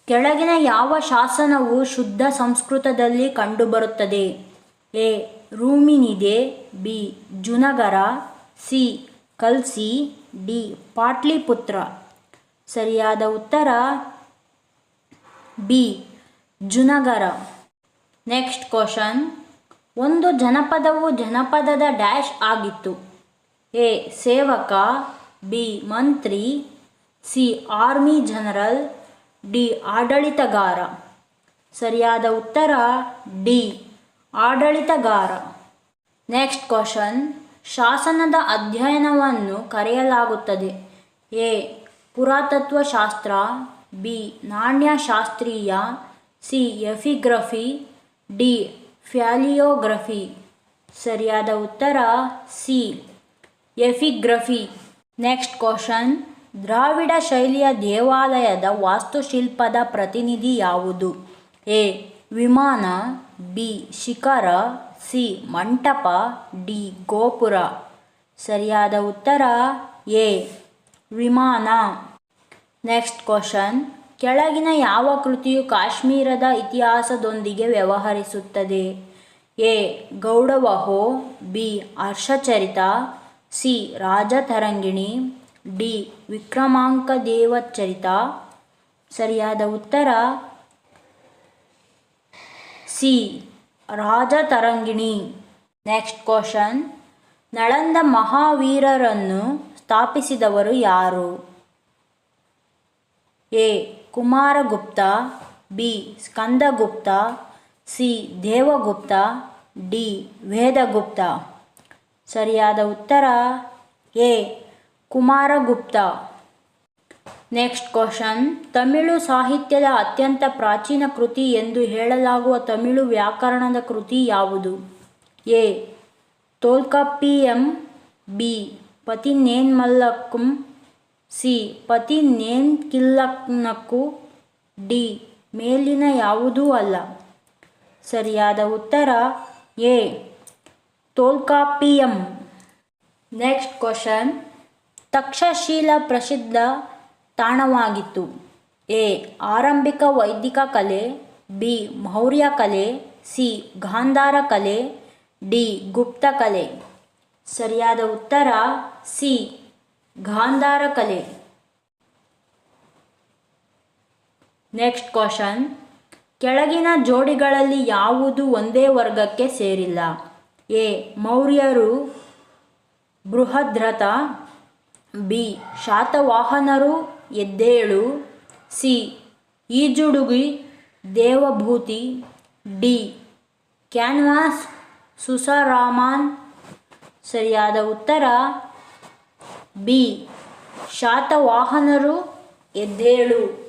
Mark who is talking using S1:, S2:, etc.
S1: ಕೆಳಗಿನ ಯಾವ ಶಾಸನವು ಶುದ್ಧ ಸಂಸ್ಕೃತದಲ್ಲಿ ಕಂಡುಬರುತ್ತದೆ? ಎ. ರೂಮಿನಿದೆ, B. Junagadh, C. Kalsi, D. Pataliputra. ಸರಿಯಾದ ಉತ್ತರ ಬಿ. ಜುನಗರ. Next question. ಒಂದು ಜನಪದವು ಜನಪದದ ಡ್ಯಾಶ್ ಆಗಿತ್ತು. ಎ. ಸೇವಕ, ಬಿ. ಮಂತ್ರಿ, ಸಿ. Army general, D. ಆಡಳಿತಗಾರ. ಸರಿಯಾದ ಉತ್ತರ ಡಿ. ಆಡಳಿತಗಾರ. Next question. ಶಾಸನದ ಅಧ್ಯಯನವನ್ನು ಕರೆಯಲಾಗುತ್ತದೆ. ಎ. ಪುರಾತತ್ವಶಾಸ್ತ್ರ, ಬಿ. ನಾಣ್ಯಶಾಸ್ತ್ರೀಯ, ಸಿ. Epigraphy, D. ಪ್ಯಾಲಿಯೋಗ್ರಫಿ. ಸರಿಯಾದ ಉತ್ತರ ಸಿ. ಎಪಿಗ್ರಫಿ. Next question. ದ್ರಾವಿಡ ಶೈಲಿಯ ದೇವಾಲಯದ ವಾಸ್ತುಶಿಲ್ಪದ ಪ್ರತಿನಿಧಿ ಯಾವುದು? ಎ. ವಿಮಾನ, ಬಿ. ಶಿಖರ, ಸಿ. ಮಂಟಪ, ಡಿ. ಗೋಪುರ. ಸರಿಯಾದ ಉತ್ತರ ಎ. ವಿಮಾನ. Next question. ಕೆಳಗಿನ ಯಾವ ಕೃತಿಯು ಕಾಶ್ಮೀರದ ಇತಿಹಾಸದೊಂದಿಗೆ ವ್ಯವಹರಿಸುತ್ತದೆ? A. Gaudavaho, B. Harshacharita, C. Rajatarangini, D. Vikramankadevacharita. ಸರಿಯಾದ ಉತ್ತರ C. Rajatarangini. Next question. Nalanda ಮಹಾವೀರರನ್ನು ಸ್ಥಾಪಿಸಿದವರು ಯಾರು? A. Kumaragupta, B. Skandagupta, C. Devagupta, D. Vedagupta. ಸರಿಯಾದ ಉತ್ತರ A. Kumaragupta. Next question. Tamil ಸಾಹಿತ್ಯದ ಅತ್ಯಂತ ಪ್ರಾಚೀನ ಕೃತಿ ಎಂದು ಹೇಳಲಾಗುವ ತಮಿಳು ವ್ಯಾಕರಣದ ಕೃತಿ ಯಾವುದು? A. Tolkappiyam, B. Pathinenmelkanakku, C. Pathinenkilkanakku, D. ಮೇಲಿನ ಯಾವುದೂ ಅಲ್ಲ. ಸರಿಯಾದ ಉತ್ತರ A. Tolkappiyam. Next question. Taxila ಪ್ರಸಿದ್ಧ ತಾಣವಾಗಿತ್ತು. ಎ. ಆರಂಭಿಕ ವೈದಿಕ ಕಲೆ, ಬಿ. ಮೌರ್ಯ ಕಲೆ, ಸಿ. ಗಾಂಧಾರ ಕಲೆ, ಡಿ. ಗುಪ್ತ ಕಲೆ. ಸರಿಯಾದ ಉತ್ತರ ಸಿ. ಗಾಂಧಾರ ಕಲೆ. Next question. ಕೆಳಗಿನ ಜೋಡಿಗಳಲ್ಲಿ ಯಾವುದು ಒಂದೇ ವರ್ಗಕ್ಕೆ ಸೇರಿಲ್ಲ? ಎ. ಮೌರ್ಯರು ಬೃಹದ್ರಥ, ಬಿ. ಶಾತವಾಹನರು ಎದ್ದೇಳು, ಸಿ. ಈಜುಡುಗಿ ದೇವಭೂತಿ, ಡಿ. ಕ್ಯಾನ್ವಾಸ್ ಸುಸರಾಮನ್. ಸರಿಯಾದ ಉತ್ತರ ಬಿ. ಶಾತವಾಹನರು ಎದ್ದೇಳು.